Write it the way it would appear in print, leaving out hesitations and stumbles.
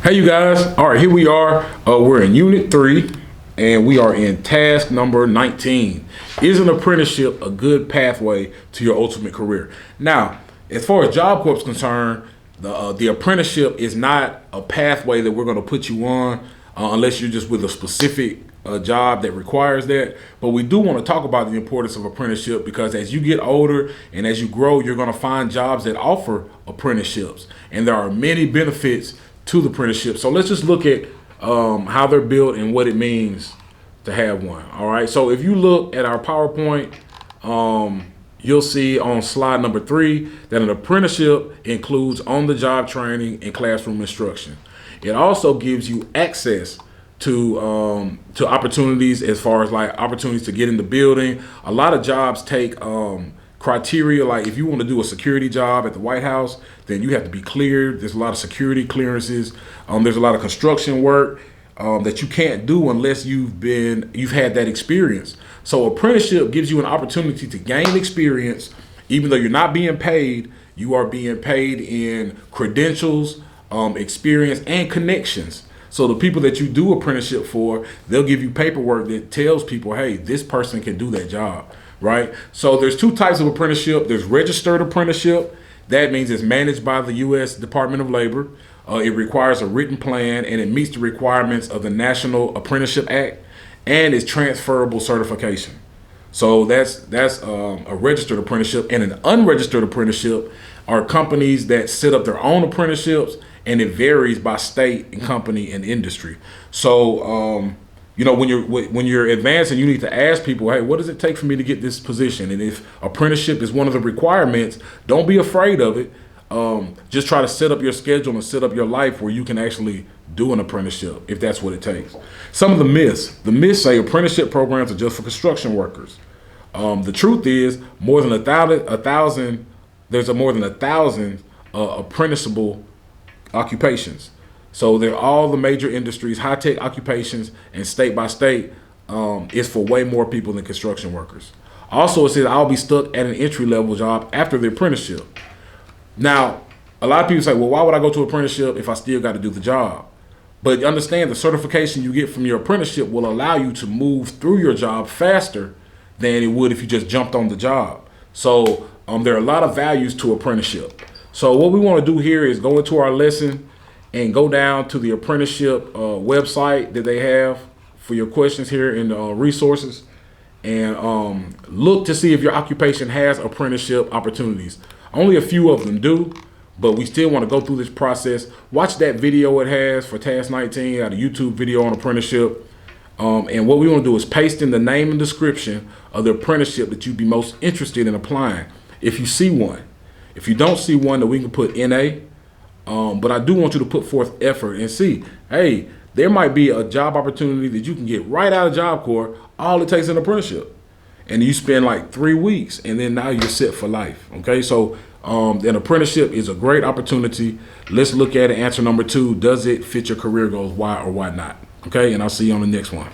Hey you guys, all right, here we are. We're in Unit 3 and we are in task number 19. Is an apprenticeship a good pathway to your ultimate career? Now, as far as Job Corps is concerned, the apprenticeship is not a pathway that we're going to put you on unless you're just with a specific job that requires that. But we do want to talk about the importance of apprenticeship because as you get older and as you grow, you're going to find jobs that offer apprenticeships. And there are many benefits to the apprenticeship. So let's just look at how they're built and what it means to have one. All right. So if you look at our PowerPoint, you'll see on slide number 3 that an apprenticeship includes on-the-job training and classroom instruction. It also gives you access to opportunities as far as like opportunities to get in the building. A lot of jobs take criteria, like if you want to do a security job at the White House, then you have to be cleared. There's a lot of security clearances. There's a lot of construction work that you can't do unless you've had that experience. So apprenticeship gives you an opportunity to gain experience. Even though you're not being paid, you are being paid in credentials, experience, and connections. So the people that you do apprenticeship for, they'll give you paperwork that tells people, hey, this person can do that job. Right? So there's two types of apprenticeship. There's registered apprenticeship. That means it's managed by the U.S. Department of Labor. It requires a written plan and it meets the requirements of the National Apprenticeship Act and is transferable certification. So that's a registered apprenticeship. And an unregistered apprenticeship are companies that set up their own apprenticeships, and it varies by state and company and industry. So you know, when you're advancing, you need to ask people, hey, what does it take for me to get this position? And if apprenticeship is one of the requirements, don't be afraid of it. Just try to set up your schedule and set up your life where you can actually do an apprenticeship if that's what it takes. Some of the myths say apprenticeship programs are just for construction workers. The truth is there's more than 1,000 apprenticeable occupations. So they're all the major industries, high-tech occupations, and state by state is for way more people than construction workers. Also, it says I'll be stuck at an entry-level job after the apprenticeship. Now, a lot of people say, well, why would I go to apprenticeship if I still got to do the job? But understand the certification you get from your apprenticeship will allow you to move through your job faster than it would if you just jumped on the job. So there are a lot of values to apprenticeship. So what we want to do here is go into our lesson and go down to the apprenticeship website that they have for your questions here in the resources, and look to see if your occupation has apprenticeship opportunities. Only a few of them do, but we still want to go through this process. Watch that video it has for Task 19, a YouTube video on apprenticeship. And what we want to do is paste in the name and description of the apprenticeship that you'd be most interested in applying, if you see one. If you don't see one, then we can put NA. But I do want you to put forth effort and see, hey, there might be a job opportunity that you can get right out of Job Corps. All it takes is an apprenticeship. And you spend like 3 weeks and then now you're set for life. Okay, so an apprenticeship is a great opportunity. Let's look at it. Answer number 2, does it fit your career goals? Why or why not? Okay, and I'll see you on the next one.